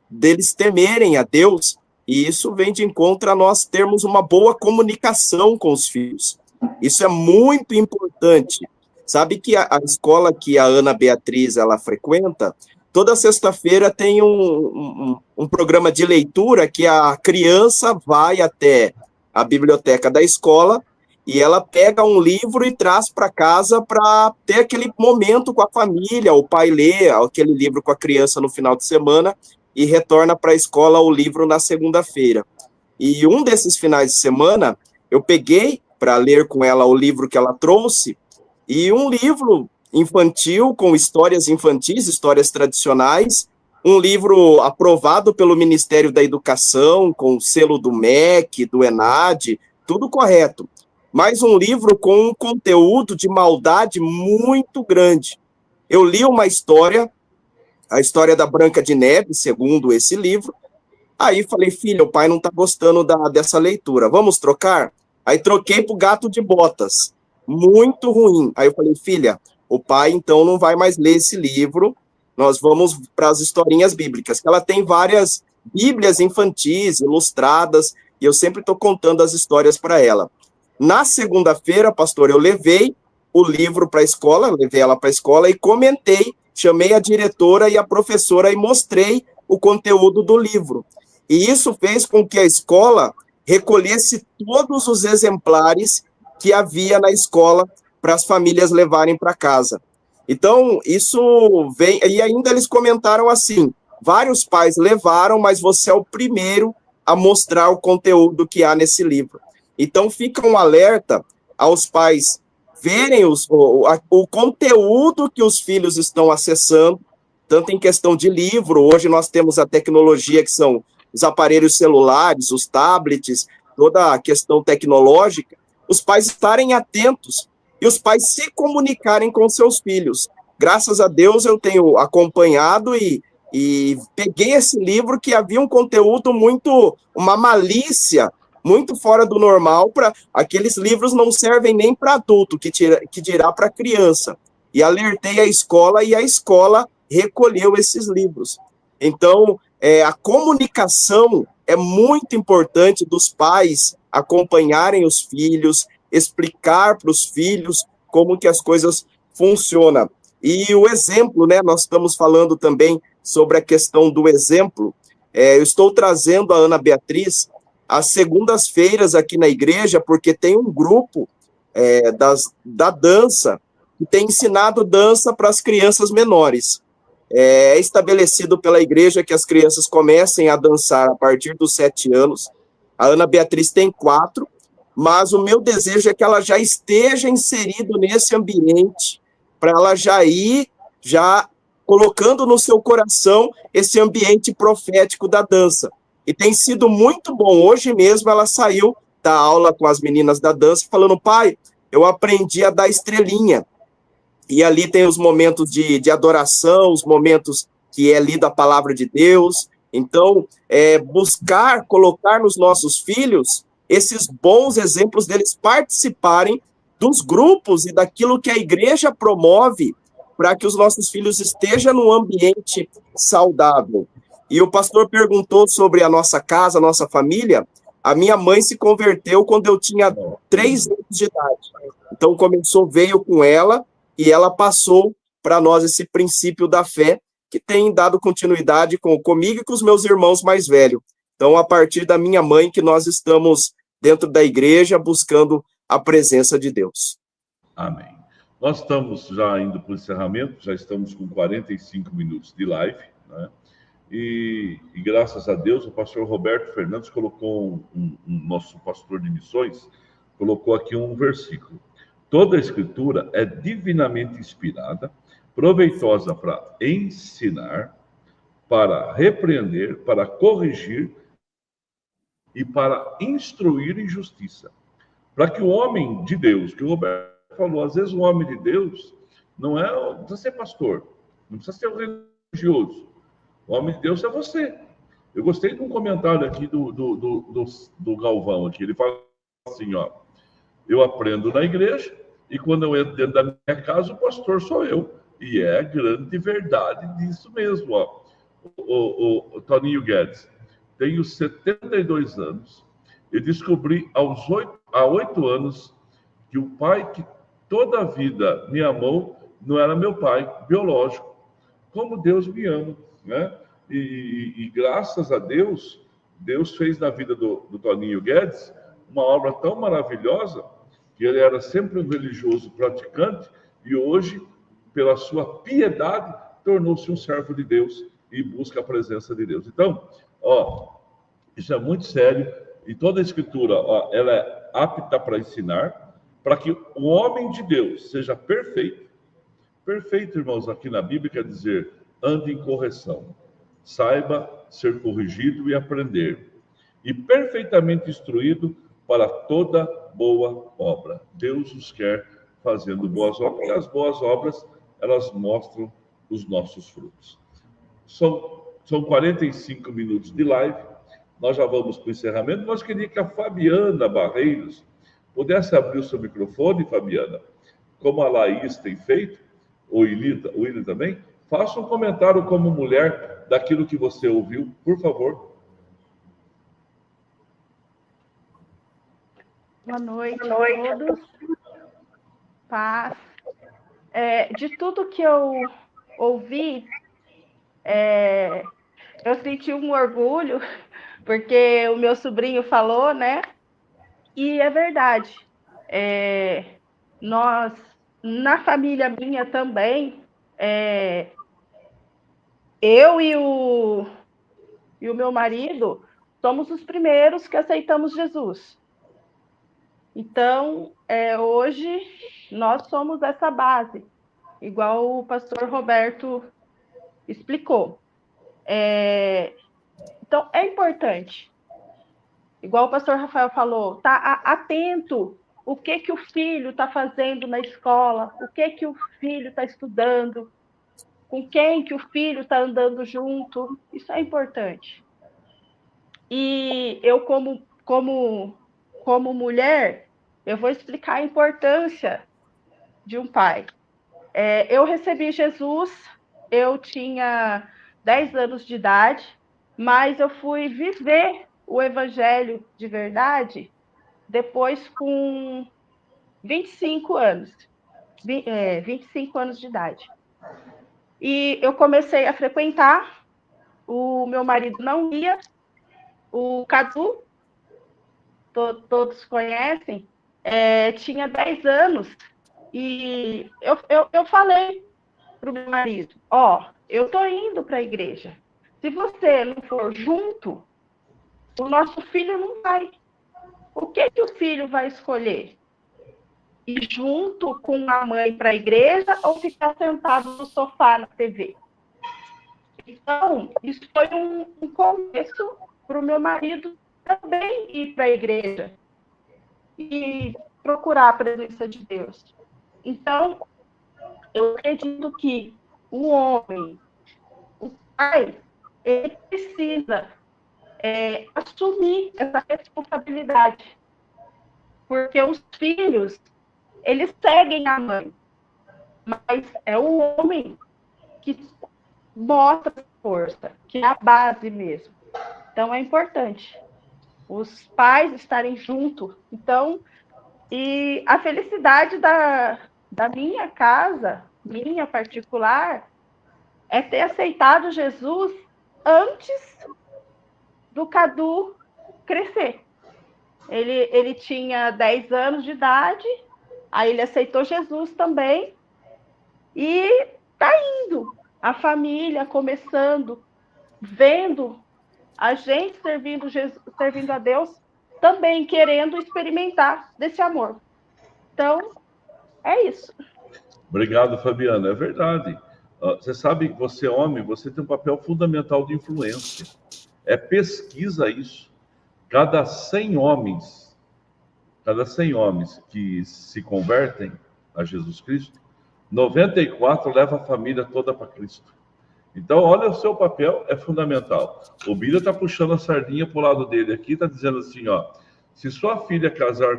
deles temerem a Deus, e isso vem de encontro a nós termos uma boa comunicação com os filhos. Isso é muito importante. Sabe que a escola que a Ana Beatriz ela frequenta, toda sexta-feira tem um programa de leitura que a criança vai até a biblioteca da escola e ela pega um livro e traz para casa para ter aquele momento com a família. O pai lê aquele livro com a criança no final de semana e retorna para a escola o livro na segunda-feira. E um desses finais de semana, eu peguei para ler com ela o livro que ela trouxe, e um livro infantil com histórias infantis, histórias tradicionais, um livro aprovado pelo Ministério da Educação, com o selo do MEC, do ENAD, tudo correto. Mas um livro com um conteúdo de maldade muito grande. Eu li uma história, a história da Branca de Neve, segundo esse livro. Aí falei, filha, o pai não está gostando dessa leitura, vamos trocar? Aí troquei para o Gato de Botas, muito ruim. Aí eu falei, filha, o pai, então, não vai mais ler esse livro, nós vamos para as historinhas bíblicas, que ela tem várias bíblias infantis, ilustradas, e eu sempre estou contando as histórias para ela. Na segunda-feira, pastor, eu levei o livro para a escola, levei ela para a escola e comentei, chamei a diretora e a professora e mostrei o conteúdo do livro. E isso fez com que a escola recolhesse todos os exemplares que havia na escola para as famílias levarem para casa. Então, isso vem... E ainda eles comentaram assim, vários pais levaram, mas você é o primeiro a mostrar o conteúdo que há nesse livro. Então, fica um alerta aos pais verem o conteúdo que os filhos estão acessando, tanto em questão de livro, hoje nós temos a tecnologia que são os aparelhos celulares, os tablets, toda a questão tecnológica, os pais estarem atentos e os pais se comunicarem com seus filhos. Graças a Deus eu tenho acompanhado e peguei esse livro que havia um conteúdo uma malícia, muito fora do normal, para aqueles livros não servem nem para adulto, que dirá para criança. E alertei a escola e a escola recolheu esses livros. Então, a comunicação é muito importante dos pais acompanharem os filhos, explicar para os filhos como que as coisas funcionam. E o exemplo, né, nós estamos falando também sobre a questão do exemplo. Eu estou trazendo a Ana Beatriz às segundas-feiras aqui na igreja, porque tem um grupo da dança que tem ensinado dança para as crianças menores. É estabelecido pela igreja que as crianças comecem a dançar a partir dos 7 anos. A Ana Beatriz tem 4, mas o meu desejo é que ela já esteja inserida nesse ambiente, para ela já ir colocando no seu coração esse ambiente profético da dança. E tem sido muito bom. Hoje mesmo ela saiu da aula com as meninas da dança, falando, pai, eu aprendi a dar estrelinha. E ali tem os momentos de adoração, os momentos que é lida a palavra de Deus. Então, buscar colocar nos nossos filhos esses bons exemplos deles participarem dos grupos e daquilo que a igreja promove para que os nossos filhos estejam num ambiente saudável. E o pastor perguntou sobre a nossa casa, a nossa família. A minha mãe se converteu quando eu tinha 3 anos de idade. Então, veio com ela, e ela passou para nós esse princípio da fé, que tem dado continuidade comigo e com os meus irmãos mais velhos. Então, a partir da minha mãe, que nós estamos dentro da igreja, buscando a presença de Deus. Amém. Nós estamos já indo para o encerramento, já estamos com 45 minutos de live, né? E graças a Deus, o pastor Roberto Fernandes colocou, nosso pastor de missões, colocou aqui um versículo. Toda a escritura é divinamente inspirada, proveitosa para ensinar, para repreender, para corrigir e para instruir em justiça. Para que o homem de Deus, que o Roberto falou, às vezes o homem de Deus não precisa ser pastor, não precisa ser religioso. O homem de Deus é você. Eu gostei de um comentário aqui do Galvão, aqui. Ele fala assim, ó, eu aprendo na igreja, e quando eu entro dentro da minha casa, o pastor sou eu. E é a grande verdade disso mesmo. Ó. O Toninho Guedes, tenho 72 anos e descobri há 8 anos que o pai que toda a vida me amou não era meu pai biológico. Como Deus me ama, né? E graças a Deus, Deus fez na vida do Toninho Guedes uma obra tão maravilhosa, que ele era sempre um religioso praticante, e hoje, pela sua piedade, tornou-se um servo de Deus e busca a presença de Deus. Então, isso é muito sério, e toda a escritura, ela é apta para ensinar, para que o homem de Deus seja perfeito. Perfeito, irmãos, aqui na Bíblia quer dizer, ande em correção, saiba ser corrigido e aprender, e perfeitamente instruído para toda boa obra. Deus nos quer fazendo boas obras, e as boas obras, elas mostram os nossos frutos. São 45 minutos de live, nós já vamos para o encerramento. Nós queríamos que a Fabiana Barreiros pudesse abrir o seu microfone, Fabiana, como a Laís tem feito, o Willi também, faça um comentário como mulher daquilo que você ouviu, por favor. Boa noite a todos. Paz. De tudo que eu ouvi, eu senti um orgulho, porque o meu sobrinho falou, né? E é verdade. Nós, na família minha também, eu e o meu marido somos os primeiros que aceitamos Jesus. Então, hoje, nós somos essa base, igual o pastor Roberto explicou. Então, é importante. Igual o pastor Rafael falou, tá atento o que o filho está fazendo na escola, o que o filho está estudando, com quem que o filho está andando junto. Isso é importante. E eu, como mulher, eu vou explicar a importância de um pai. Eu recebi Jesus, eu tinha 10 anos de idade, mas eu fui viver o evangelho de verdade depois com 25 anos. 25 anos de idade. E eu comecei a frequentar, o meu marido não ia, o Cadu, todos conhecem, tinha 10 anos, e eu falei para o meu marido, eu estou indo para a igreja. Se você não for junto, o nosso filho não vai. O que o filho vai escolher? Ir junto com a mãe para a igreja ou ficar sentado no sofá na TV? Então, isso foi um começo para o meu marido também ir para a igreja e procurar a presença de Deus. Então, eu acredito que o homem, o pai, ele precisa assumir essa responsabilidade, porque os filhos, eles seguem a mãe, mas é o homem que mostra força, que é a base mesmo. Então, é importante os pais estarem juntos. Então, e a felicidade da minha casa, minha particular, é ter aceitado Jesus antes do Cadu crescer. Ele tinha 10 anos de idade, aí ele aceitou Jesus também, e está indo. A família começando, vendo a gente servindo a Deus, também querendo experimentar desse amor. Então, é isso. Obrigado, Fabiana. É verdade. Você sabe, você homem, você tem um papel fundamental de influência. Pesquisa isso. Cada 100 homens que se convertem a Jesus Cristo, 94 levam a família toda para Cristo. Então, olha, o seu papel é fundamental. O Bíblia está puxando a sardinha para o lado dele aqui, está dizendo assim, se sua filha casar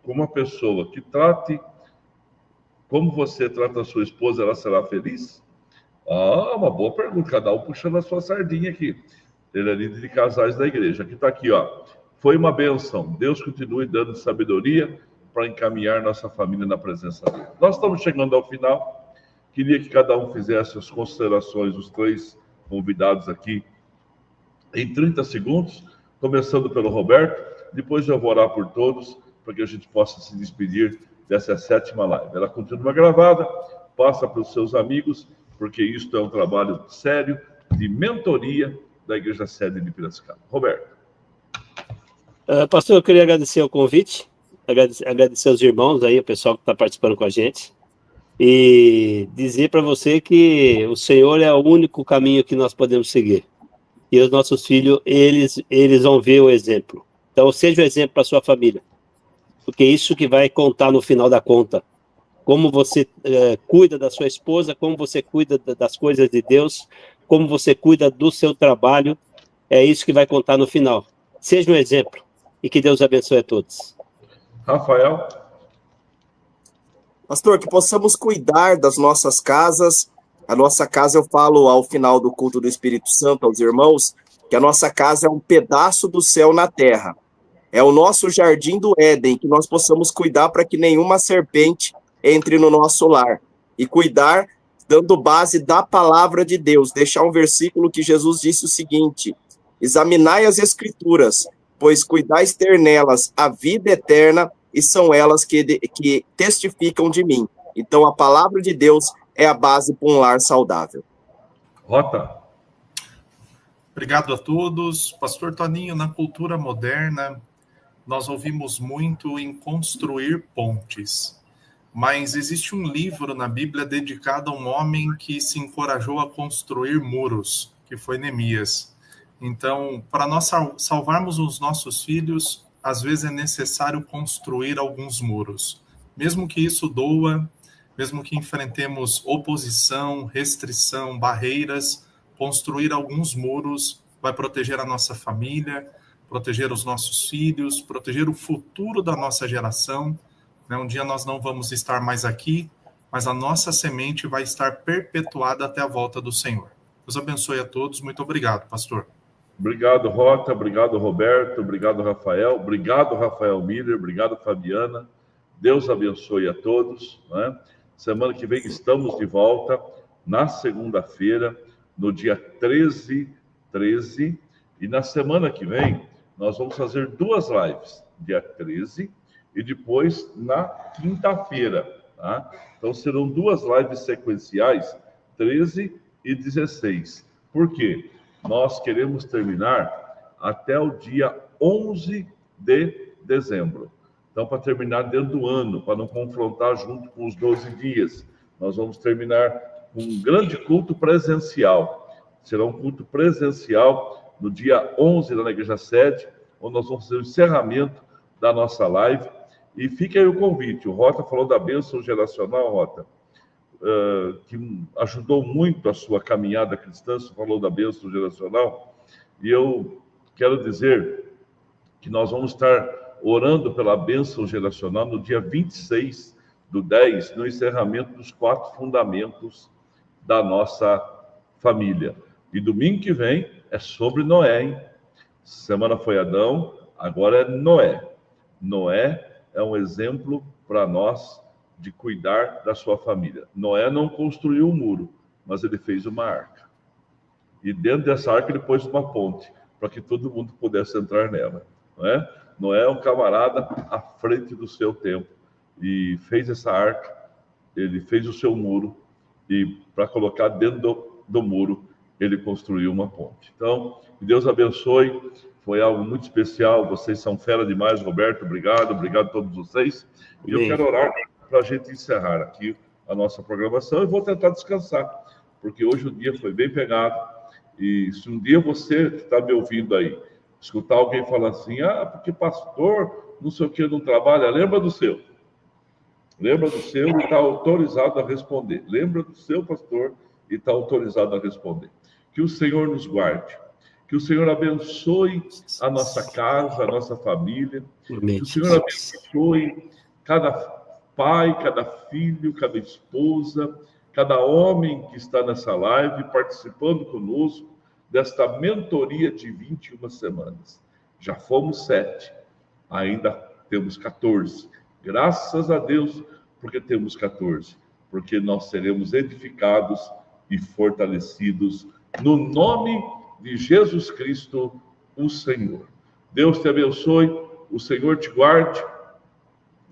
com uma pessoa que trate como você trata a sua esposa, ela será feliz? Uma boa pergunta. Cada um puxando a sua sardinha aqui. Ele é líder de casais da igreja. Aqui está aqui, Foi uma bênção. Deus continue dando sabedoria para encaminhar nossa família na presença dele. Nós estamos chegando ao final. Queria que cada um fizesse as considerações, os 3 convidados aqui, em 30 segundos, começando pelo Roberto. Depois eu vou orar por todos, para que a gente possa se despedir dessa 7ª live. Ela continua gravada, passa para os seus amigos, porque isto é um trabalho sério de mentoria da Igreja Sede de Piracicaba. Roberto. Pastor, eu queria agradecer o convite, agradecer aos irmãos aí, o pessoal que está participando com a gente, e dizer para você que o Senhor é o único caminho que nós podemos seguir. E os nossos filhos, eles vão ver o exemplo. Então, seja o exemplo para a sua família, porque é isso que vai contar no final da conta. Como você cuida da sua esposa, como você cuida das coisas de Deus, como você cuida do seu trabalho, é isso que vai contar no final. Seja um exemplo, e que Deus abençoe a todos. Rafael. Pastor, que possamos cuidar das nossas casas. A nossa casa, eu falo ao final do culto do Espírito Santo aos irmãos, que a nossa casa é um pedaço do céu na terra. É o nosso jardim do Éden, que nós possamos cuidar para que nenhuma serpente entre no nosso lar. E cuidar dando base da palavra de Deus. Deixar um versículo que Jesus disse o seguinte: examinai as escrituras, pois cuidais ter nelas a vida eterna, e são elas que testificam de mim. Então, a palavra de Deus é a base para um lar saudável. Rota. Obrigado a todos. Pastor Toninho, na cultura moderna, nós ouvimos muito em construir pontes. Mas existe um livro na Bíblia dedicado a um homem que se encorajou a construir muros, que foi Neemias. Então, para nós salvarmos os nossos filhos, às vezes é necessário construir alguns muros. Mesmo que isso doa, mesmo que enfrentemos oposição, restrição, barreiras, construir alguns muros vai proteger a nossa família, proteger os nossos filhos, proteger o futuro da nossa geração. Um dia nós não vamos estar mais aqui, mas a nossa semente vai estar perpetuada até a volta do Senhor. Deus abençoe a todos. Muito obrigado, pastor. Obrigado, Rota. Obrigado, Roberto. Obrigado, Rafael. Obrigado, Rafael Miller. Obrigado, Fabiana. Deus abençoe a todos, né? Semana que vem estamos de volta, na segunda-feira, no dia 13, e na semana que vem nós vamos fazer 2 lives, dia 13 e depois na quinta-feira, tá? Então serão 2 lives sequenciais, 13 e 16. Por quê? Nós queremos terminar até o dia 11 de dezembro. Então, para terminar dentro do ano, para não confrontar junto com os 12 dias, nós vamos terminar com um grande culto presencial. Será um culto presencial no dia 11 lá na Igreja Sede, onde nós vamos fazer o encerramento da nossa live. E fica aí o convite. O Rota falou da bênção geracional, Rota, que ajudou muito a sua caminhada cristã. Você falou da bênção geracional. E eu quero dizer que nós vamos estar orando pela bênção geracional no dia 26/10, no encerramento dos 4 fundamentos da nossa família. E domingo que vem é sobre Noé, hein? Semana foi Adão, agora é Noé. Noé é um exemplo para nós de cuidar da sua família. Noé não construiu um muro, mas ele fez uma arca. E dentro dessa arca ele pôs uma ponte, para que todo mundo pudesse entrar nela, não é? Noé é um camarada à frente do seu tempo e fez essa arca, ele fez o seu muro e para colocar dentro do muro ele construiu uma ponte. Então, que Deus abençoe, foi algo muito especial, vocês são fera demais, Roberto, obrigado a todos vocês. E eu quero orar para a gente encerrar aqui a nossa programação e vou tentar descansar, porque hoje o dia foi bem pegado e se um dia você que está me ouvindo aí, escutar alguém falar assim, porque pastor, não sei o que, não trabalha, lembra do seu. Lembra do seu e está autorizado a responder. Lembra do seu pastor e está autorizado a responder. Que o Senhor nos guarde. Que o Senhor abençoe a nossa casa, a nossa família. Que o Senhor abençoe cada pai, cada filho, cada esposa, cada homem que está nessa live participando conosco desta mentoria de 21 semanas. Já fomos 7, ainda temos 14. Graças a Deus, porque temos 14, porque nós seremos edificados e fortalecidos no nome de Jesus Cristo, o Senhor. Deus te abençoe, o Senhor te guarde.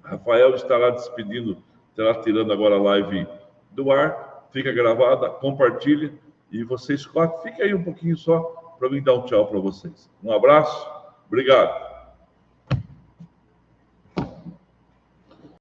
Rafael estará despedindo, estará tirando agora a live do ar, fica gravada, compartilha. E vocês 4, fiquem aí um pouquinho só para mim dar um tchau para vocês. Um abraço, obrigado.